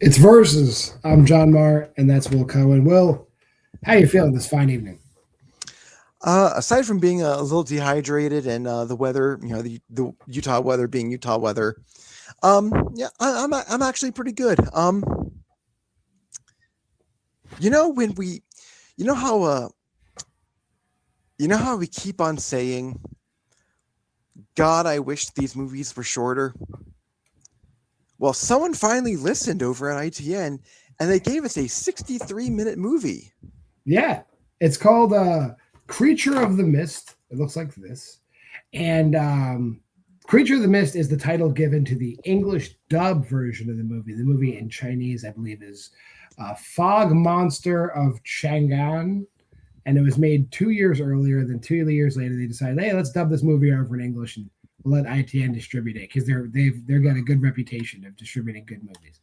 It's Versus. I'm JWMaher, and that's Will Cohen. Will, how are you feeling this fine evening? Aside from being a little dehydrated and the weather, the Utah weather being Utah weather, yeah, I'm actually pretty good. When we, you know how we keep on saying, God, I wish these movies were shorter. Well, someone finally listened over at ITN, and they gave us a 63-minute movie. Yeah, it's called Creature of the Mist. It looks like this. And Creature of the Mist is the title given to the English dub version of the movie. The movie in Chinese, I believe, is Fog Monster of Chang'an. And it was made 2 years earlier. Then 2 years later, they decided, hey, let's dub this movie over in English and we'll let ITN distribute it because they've got a good reputation of distributing good movies.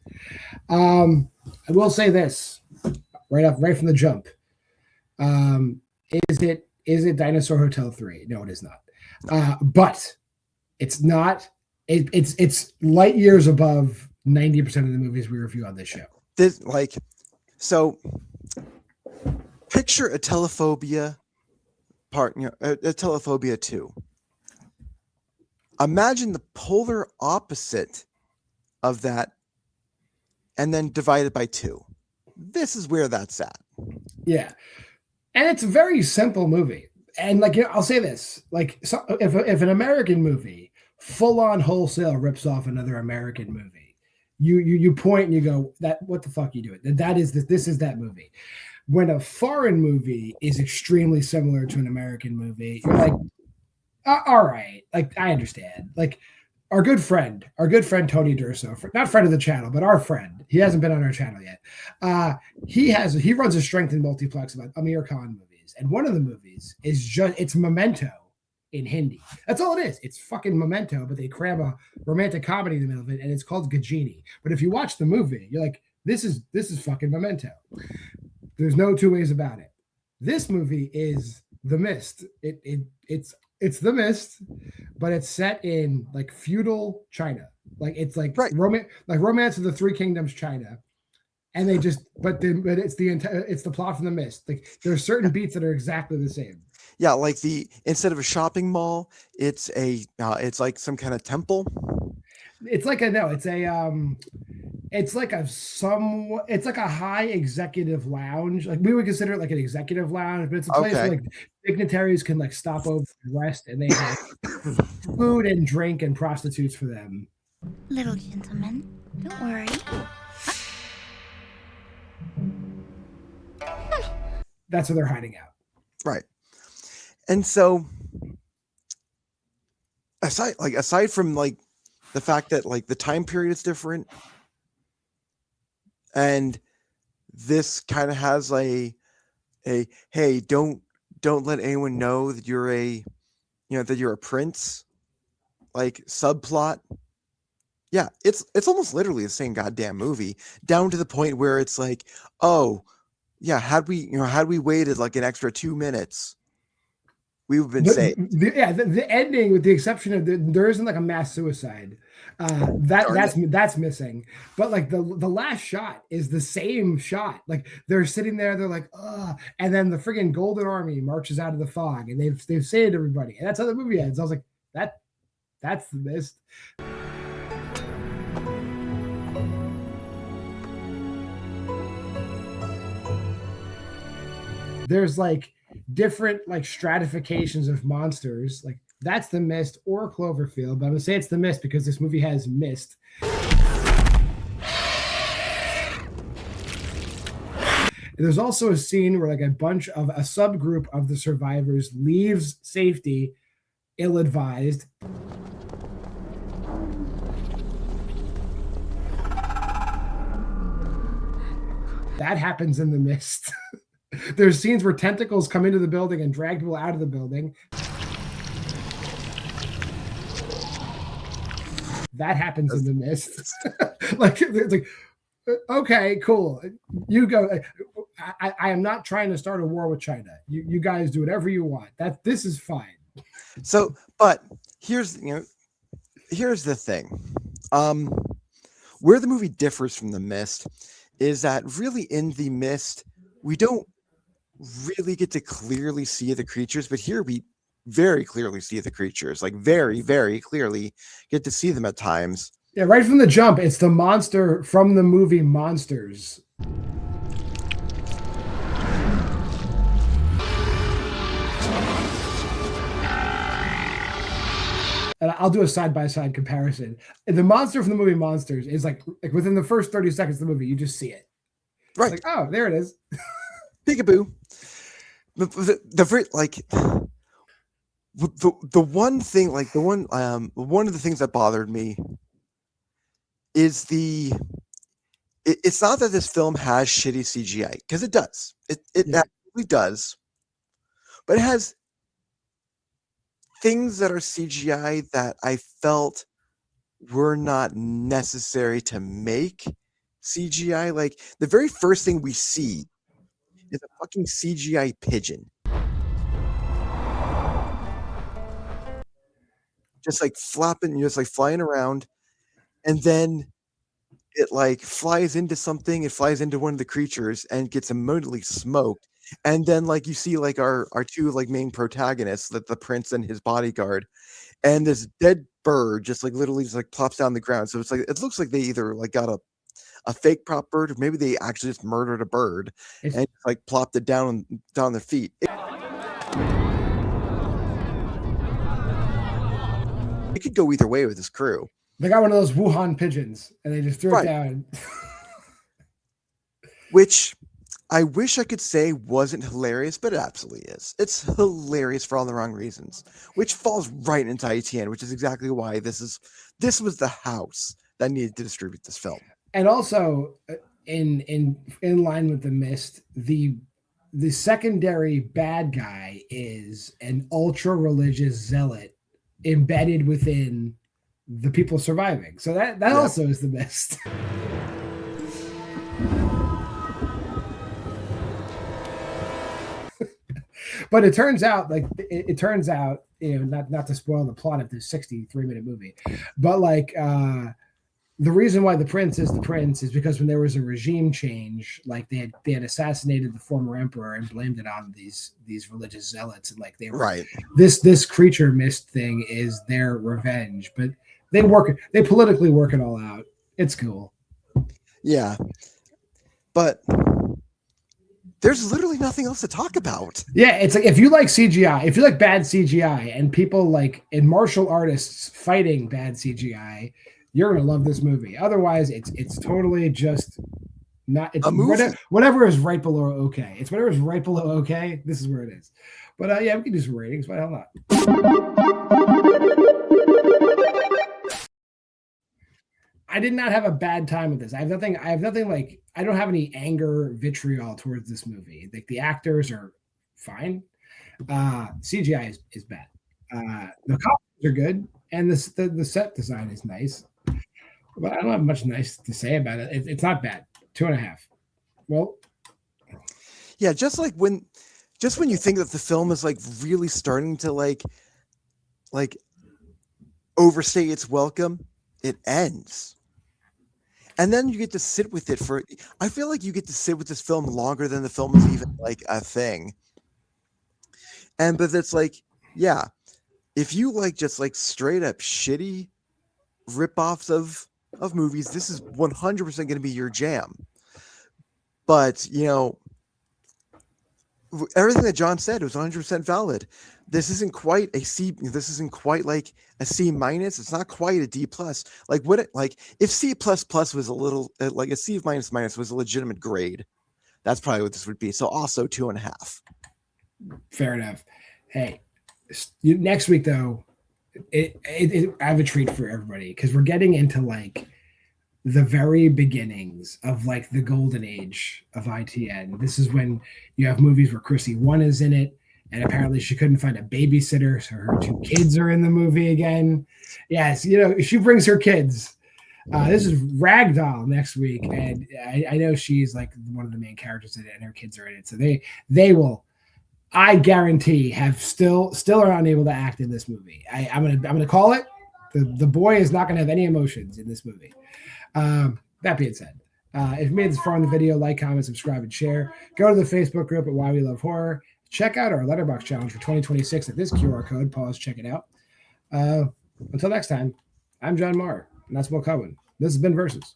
I will say this right from the jump. Is it Dinosaur Hotel 3? No, it is not. But it's not. It's light years above 90% of the movies we review on this show. Picture a Telephobia part, a Telephobia 2. Imagine the polar opposite of that and then divide it by 2. This is where that's at. Yeah. And it's a very simple movie. And I'll say this, if an American movie full on wholesale rips off another American movie, you point and you go, that what the fuck you doing? This is that movie. When a foreign movie is extremely similar to an American movie, you're like, all right, I understand. Our good friend Tony Durso, not friend of the channel, but our friend. He hasn't been on our channel yet. He runs a strength in multiplex about Amir Khan movies, and one of the movies is it's Memento in Hindi. That's all it is. It's fucking Memento, but they cram a romantic comedy in the middle of it, and it's called Gajini. But if you watch the movie, you're like, this is fucking Memento. There's no two ways about it. This movie is The Mist. It's The Mist, but it's set in feudal China. Right. Romance of the Three Kingdoms China. And it's the plot from The Mist. There's certain beats that are exactly the same. Yeah, instead of a shopping mall, it's like some kind of temple. It's like a high executive lounge. We would consider it like an executive lounge, but it's a place where dignitaries can stop over and rest, and they have food and drink and prostitutes for them. Little gentleman, don't worry. That's where they're hiding out. Right. And so aside from the fact that the time period is different, and this kind of has a hey, don't let anyone know that you're a prince subplot. Yeah, it's almost literally the same goddamn movie, down to the point where it's oh yeah, had we waited an extra 2 minutes, we would have been safe. The ending, with the exception of there isn't a mass suicide. That's missing. But the last shot is the same shot. They're sitting there, they're like, ugh, and then the friggin' Golden Army marches out of the fog, and they've saved everybody, and that's how the movie ends. I was like, that's The Mist. There's different stratifications of monsters. That's The Mist or Cloverfield, but I'm gonna say it's The Mist because this movie has mist. There's also a scene where a subgroup of the survivors leaves safety ill-advised. That happens in The Mist. There's scenes where tentacles come into the building and drag people out of the building. That happens in The Mist. It's okay, cool. You go. I am not trying to start a war with China. You guys do whatever you want. This is fine. So, but here's the thing. where the movie differs from The Mist is that really in The Mist, we don't really get to clearly see the creatures, but here we very clearly see the creatures, like very, very clearly get to see them at times. Yeah, right from the jump, it's the monster from the movie Monsters. And I'll do a side-by-side comparison. The monster from the movie Monsters is like within the first 30 seconds of the movie, you just see it. Right. Like, oh, there it is. Peekaboo. The one thing, like one of the things that bothered me is it's not that this film has shitty CGI, because it does. It absolutely does. But it has things that are CGI that I felt were not necessary to make CGI. Like the very first thing we see is a fucking CGI pigeon. Just like flapping, just like flying around. And then it like flies into something, it flies into one of the creatures and gets immediately smoked. And then like you see like our two like main protagonists, that the prince and his bodyguard, and this dead bird just like literally just like plops down the ground. So it's like it looks like they either like got a fake prop bird, or maybe they actually just murdered a bird and like plopped it down their feet. It could go either way with this crew. They got one of those Wuhan pigeons and they just threw it down. Which I wish I could say wasn't hilarious, but it absolutely is. It's hilarious for all the wrong reasons, which falls right into ITN, which is exactly why this was the house that needed to distribute this film. And also in line with The Mist, the secondary bad guy is an ultra religious zealot embedded within the people surviving. So that also is The Mist. But it turns out, you know, not to spoil the plot of this 63-minute movie, but like the reason why the prince is the prince is because when there was a regime change, like they had assassinated the former emperor and blamed it on these religious zealots, and like they were right. This creature mist thing is their revenge, but they politically work it all out. It's cool. Yeah, but there's literally nothing else to talk about. Yeah, it's like if you like CGI, if you like bad CGI and people like in martial artists fighting bad CGI, you're gonna love this movie. Otherwise, it's totally just not. It's whatever is right below okay. It's whatever is right below okay. This is where it is. But yeah, we can do some ratings. Why the hell not? I did not have a bad time with this. I have nothing like, I don't have any anger, vitriol towards this movie. Like the actors are fine. CGI is bad. The costumes are good, and the set design is nice. But I don't have much nice to say about it. It's not bad. 2.5. Well, yeah, just when you think that the film is like really starting to like overstay its welcome, it ends. And then you get to sit with it I feel like you get to sit with this film longer than the film is even like a thing. But it's like, yeah, if you like just like straight up shitty ripoffs of movies, this is 100% going to be your jam. But, you know, everything that John said was 100% valid. This isn't quite a C. This isn't quite like a C-. It's not quite a D+. Like if C++ was a little like a C- was a legitimate grade, that's probably what this would be. So also 2.5. Fair enough. Hey, next week though, I have a treat for everybody because we're getting into like the very beginnings of like the golden age of ITN. This is when you have movies where Chrissy One is in it, and apparently she couldn't find a babysitter, so her 2 kids are in the movie again. Yes, you know, she brings her kids. This is Ragdoll next week, and I know she's like one of the main characters in it, and her kids are in it. So they will, I guarantee, have still are unable to act in this movie. I'm gonna call it. The boy is not going to have any emotions in this movie. That being said, if you made this far in the video, like, comment, subscribe, and share. Go to the Facebook group at Why We Love Horror. Check out our Letterboxd challenge for 2026 at this QR code. Pause, check it out. Until next time, I'm JWMaher, and that's Will Cohen. This has been Versus.